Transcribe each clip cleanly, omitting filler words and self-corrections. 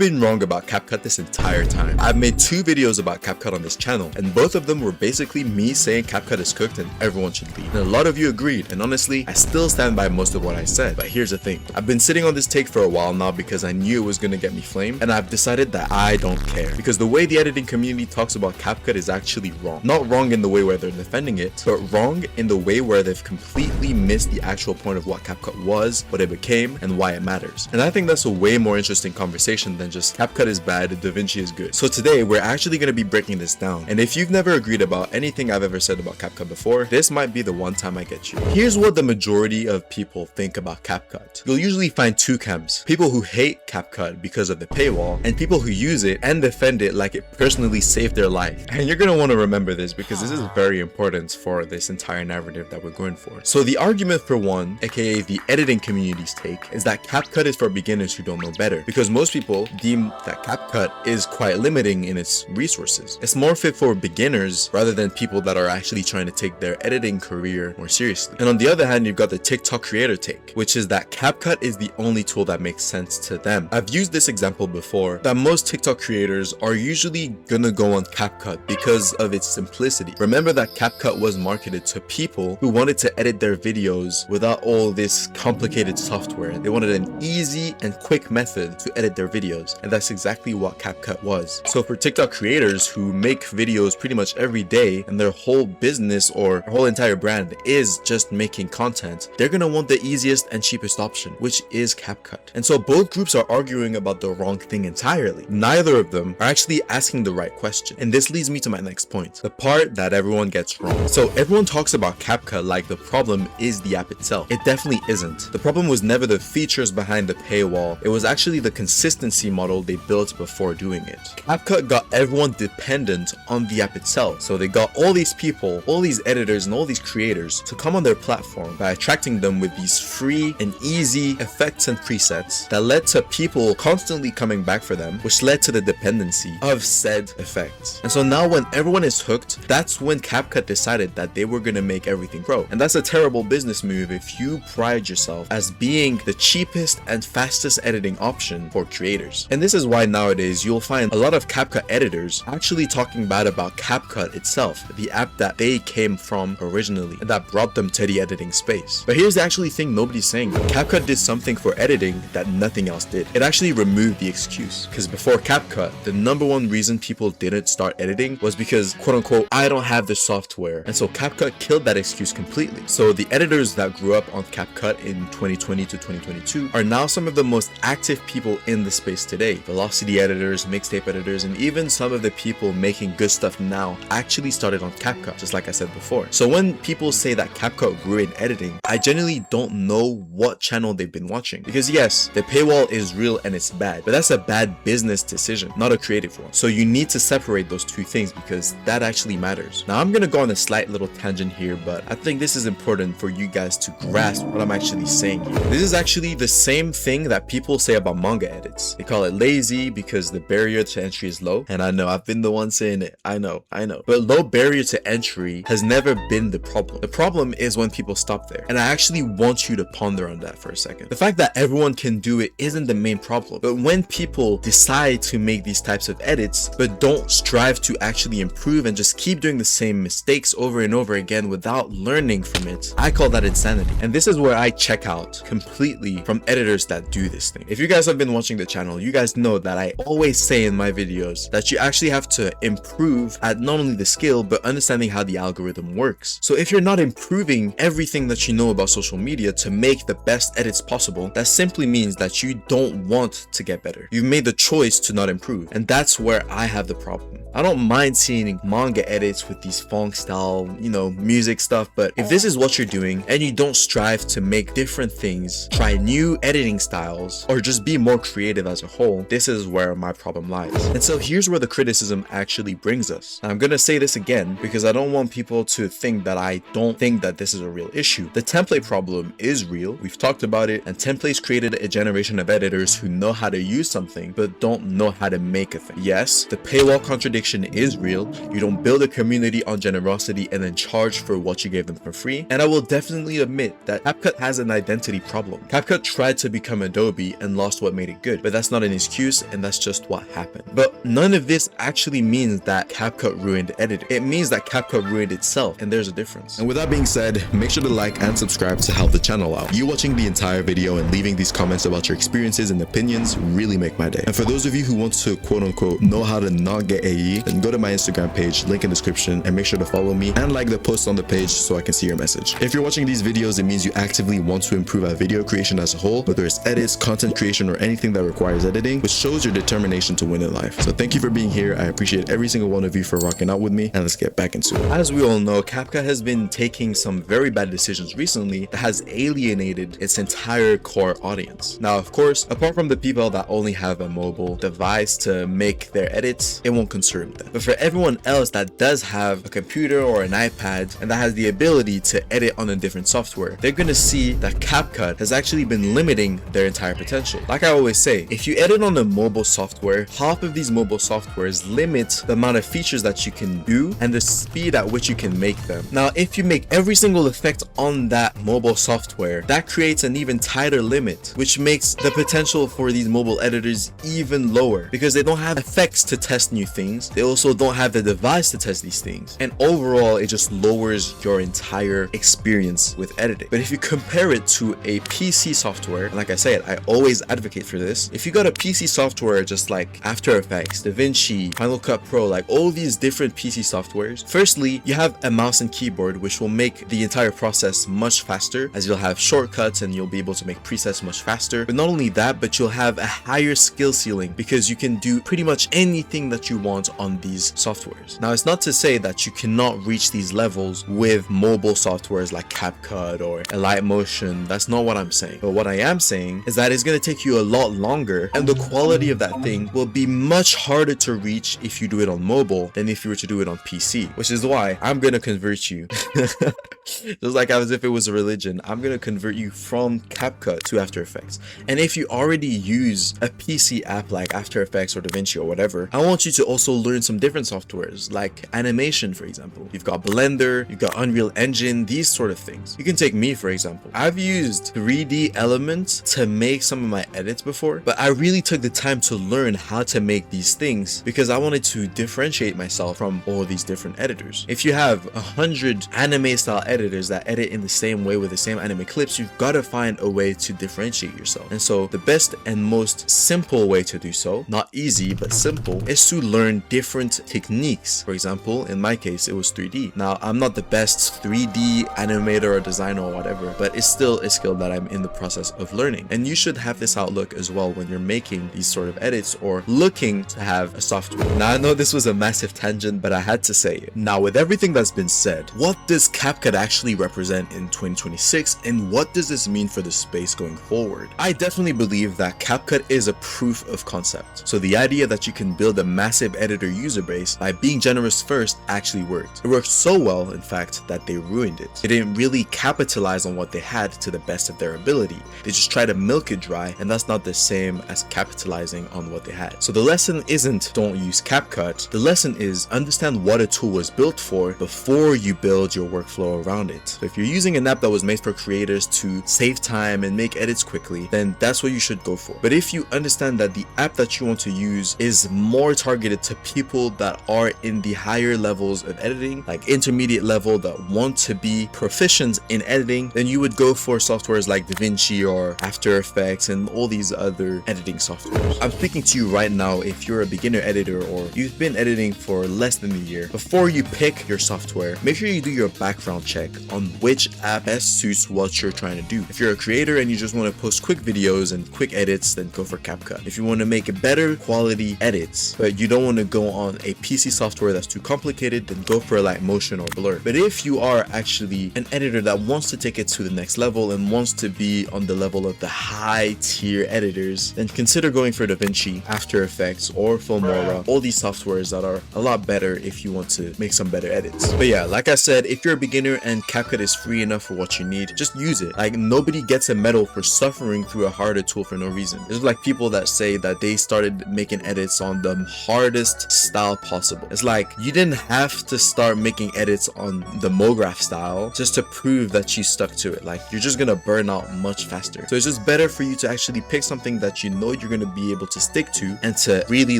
been wrong about Capcut this entire time. I've made 2 videos about Capcut on this channel, and both of them were basically me saying Capcut is cooked and everyone should leave. And a lot of you agreed, and honestly, I still stand by most of what I said. But here's the thing. I've been sitting on this take for a while now because I knew it was gonna get me flamed, and I've decided that I don't care. Because the way the editing community talks about Capcut is actually wrong. Not wrong in the way where they're defending it, but wrong in the way where they've completely missed the actual point of what Capcut was, what it became, and why it matters. And I think that's a way more interesting conversation than just Capcut is bad, DaVinci is good. So today, we're actually going to be breaking this down. And if you've never agreed about anything I've ever said about Capcut before, this might be the one time I get you. Here's what the majority of people think about Capcut. You'll usually find 2 camps. People who hate Capcut because of the paywall, and people who use it and defend it like it personally saved their life. And you're going to want to remember this because this is very important for this entire narrative that we're going for. So the argument for one, aka the editing community's take, is that Capcut is for beginners who don't know better, because most people deem that Capcut is quite limiting in its resources. It's more fit for beginners rather than people that are actually trying to take their editing career more seriously. And on the other hand, you've got the TikTok creator take, which is that Capcut is the only tool that makes sense to them. I've used this example before, that most TikTok creators are usually gonna go on Capcut because of its simplicity. Remember that Capcut was marketed to people who wanted to edit their videos without all this complicated software. They wanted an easy and quick method to edit their videos, and that's exactly what Capcut was. So for TikTok creators who make videos pretty much every day and their whole business or their whole entire brand is just making content, they're gonna want the easiest and cheapest option, which is Capcut. And so both groups are arguing about the wrong thing entirely. Neither of them are actually asking the right question. And this leads me to my next point, the part that everyone gets wrong. So everyone talks about Capcut like the problem is the app itself. It definitely isn't. The problem was never the features behind the paywall. It was actually the consistency model they built before doing it. Capcut got everyone dependent on the app itself. So they got all these people, all these editors and all these creators to come on their platform by attracting them with these free and easy effects and presets that led to people constantly coming back for them, which led to the dependency of said effects. And so now when everyone is hooked, that's when Capcut decided that they were going to make everything grow. And that's a terrible business move if you pride yourself as being the cheapest and fastest editing option for creators. And this is why nowadays you'll find a lot of Capcut editors actually talking bad about Capcut itself, the app that they came from originally and that brought them to the editing space. But here's the actually thing nobody's saying. Capcut did something for editing that nothing else did. It actually removed the excuse, because before Capcut, the #1 reason people didn't start editing was because, quote unquote, I don't have the software. And so Capcut killed that excuse completely. So the editors that grew up on Capcut in 2020 to 2022 are now some of the most active people in the space today. Velocity editors, mixtape editors, and even some of the people making good stuff now actually started on Capcut, just like I said before. So when people say that Capcut grew in editing, I genuinely don't know what channel they've been watching. Because yes, the paywall is real and it's bad, but that's a bad business decision, not a creative one. So you need to separate those two things because that actually matters. Now I'm gonna go on a slight little tangent here, but I think this is important for you guys to grasp what I'm actually saying here. This is actually the same thing that people say about manga edits. They call it lazy because the barrier to entry is low. And I know I've been the one saying it. I know. But low barrier to entry has never been the problem. The problem is when people stop there. And I actually want you to ponder on that for a second. The fact that everyone can do it isn't the main problem. But when people decide to make these types of edits, but don't strive to actually improve and just keep doing the same mistakes over and over again without learning from it, I call that insanity. And this is where I check out completely from editors that do this thing. If you guys have been watching the channel, you guys know that I always say in my videos that you actually have to improve at not only the skill, but understanding how the algorithm works. So if you're not improving everything that you know about social media to make the best edits possible, that simply means that you don't want to get better. You've made the choice to not improve. And that's where I have the problem. I don't mind seeing manga edits with these funk style, music stuff, but if this is what you're doing and you don't strive to make different things, try new editing styles, or just be more creative as a whole, this is where my problem lies. And so here's where the criticism actually brings us. And I'm gonna say this again because I don't want people to think that I don't think that this is a real issue. The template problem is real. We've talked about it, and templates created a generation of editors who know how to use something but don't know how to make a thing. Yes, the paywall contradicts addiction is real. You don't build a community on generosity and then charge for what you gave them for free. And I will definitely admit that Capcut has an identity problem. Capcut tried to become Adobe and lost what made it good, but that's not an excuse, and that's just what happened. But none of this actually means that Capcut ruined editing. It means that Capcut ruined itself, and there's a difference. And with that being said, make sure to like and subscribe to help the channel out. You watching the entire video and leaving these comments about your experiences and opinions really make my day. And for those of you who want to quote unquote know how to not get AE, then go to my Instagram page, link in description, and make sure to follow me and like the post on the page so I can see your message. If you're watching these videos, it means you actively want to improve our video creation as a whole, whether it's edits, content creation, or anything that requires editing, which shows your determination to win in life. So thank you for being here. I appreciate every single one of you for rocking out with me, and let's get back into it. As we all know, Capcut has been taking some very bad decisions recently that has alienated its entire core audience. Now, of course, apart from the people that only have a mobile device to make their edits, it won't concern them. But for everyone else that does have a computer or an iPad and that has the ability to edit on a different software, they're gonna see that Capcut has actually been limiting their entire potential. Like I always say, if you edit on a mobile software, half of these mobile softwares limit the amount of features that you can do and the speed at which you can make them. Now, if you make every single effect on that mobile software, that creates an even tighter limit, which makes the potential for these mobile editors even lower because they don't have effects to test new things. They also don't have the device to test these things. And overall, it just lowers your entire experience with editing. But if you compare it to a PC software, and like I said, I always advocate for this. If you got a PC software just like After Effects, DaVinci, Final Cut Pro, like all these different PC softwares, firstly, you have a mouse and keyboard, which will make the entire process much faster, as you'll have shortcuts and you'll be able to make presets much faster. But not only that, but you'll have a higher skill ceiling because you can do pretty much anything that you want on these softwares. Now, it's not to say that you cannot reach these levels with mobile softwares like Capcut or Light Motion. That's not what I'm saying. But what I am saying is that it's going to take you a lot longer, and the quality of that thing will be much harder to reach if you do it on mobile than if you were to do it on PC, which is why I'm going to convert you. Just like as if it was a religion, I'm going to convert you from Capcut to After Effects. And if you already use a PC app like After Effects or DaVinci or whatever, I want you to also learn some different softwares like animation, for example. You've got Blender, you've got Unreal Engine, these sort of things. You can take me, for example. I've used 3D Elements to make some of my edits before, but I really took the time to learn how to make these things because I wanted to differentiate myself from all these different editors. If you have 100 anime style editors that edit in the same way with the same anime clips, you've got to find a way to differentiate yourself. And so the best and most simple way to do so, not easy but simple, is to learn different techniques. For example, in my case, it was 3D. Now, I'm not the best 3D animator or designer or whatever, but it's still a skill that I'm in the process of learning. And you should have this outlook as well when you're making these sort of edits or looking to have a software. Now, I know this was a massive tangent, but I had to say it. Now, with everything that's been said, what does Capcut actually represent in 2026, and what does this mean for the space going forward? I definitely believe that Capcut is a proof of concept. So the idea that you can build a massive editor user base by being generous first actually worked. It worked so well, in fact, that they ruined it. They didn't really capitalize on what they had to the best of their ability. They just tried to milk it dry, and that's not the same as capitalizing on what they had. So the lesson isn't don't use Capcut. The lesson is understand what a tool was built for before you build your workflow around it. So if you're using an app that was made for creators to save time and make edits quickly, then that's what you should go for. But if you understand that the app that you want to use is more targeted to people that are in the higher levels of editing, like intermediate level, that want to be proficient in editing, then you would go for softwares like DaVinci or After Effects and all these other editing softwares. I'm speaking to you right now if you're a beginner editor or you've been editing for less than a year. Before you pick your software, make sure you do your background check on which app best suits what you're trying to do. If you're a creator and you just want to post quick videos and quick edits, then go for Capcut. If you want to make a better quality edits, but you don't want to go on a PC software that's too complicated, then go for Light Motion or Blur. But if you are actually an editor that wants to take it to the next level and wants to be on the level of the high tier editors, then consider going for DaVinci, After Effects, or Filmora, all these softwares that are a lot better if you want to make some better edits. But yeah, like I said, if you're a beginner and Capcut is free enough for what you need, just use it. Like, nobody gets a medal for suffering through a harder tool for no reason. There's like people that say that they started making edits on the hardest style possible. It's like you didn't have to start making edits on the MoGraph style just to prove that you stuck to it. Like, you're just gonna burn out much faster. So it's just better for you to actually pick something that you know you're gonna be able to stick to and to really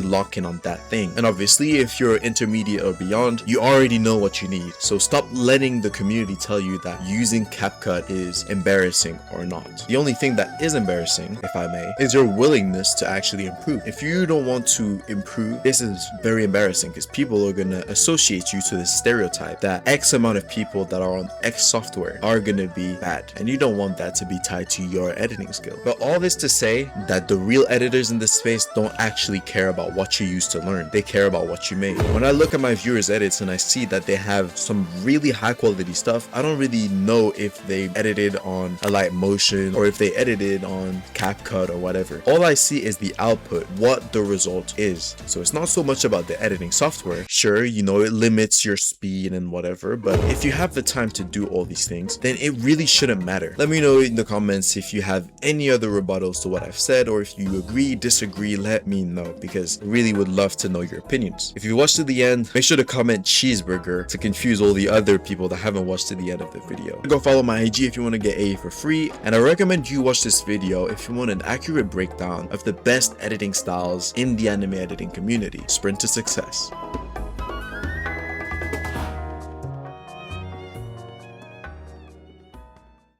lock in on that thing. And obviously, if you're intermediate or beyond, you already know what you need. So stop letting the community tell you that using Capcut is embarrassing or not. The only thing that is embarrassing, if I may, is your willingness to actually improve. If you don't want to improve, this is very embarrassing because people are gonna associate you to this stereotype that X amount of people that are on X software are gonna be bad, and you don't want that to be tied to your editing skill. But all this to say that the real editors in this space don't actually care about what you used to learn. They care about what you made. When I look at my viewers' edits and I see that they have some really high quality stuff, I don't really know if they edited on a light motion or if they edited on Capcut or whatever. All I see is the output, what the result is. So it's not so much about the editing software. Sure, you know, it limits your speed and whatever, but if you have the time to do all these things, then it really shouldn't matter. Let me know in the comments if you have any other rebuttals to what I've said, or if you agree, disagree, let me know, because I really would love to know your opinions. If you watched to the end, make sure to comment cheeseburger to confuse all the other people that haven't watched to the end of the video. Go follow my IG if you want to get A for free, and I recommend you watch this video if you want an accurate breakdown of the best editing styles in the anime editing community. Sprint to success.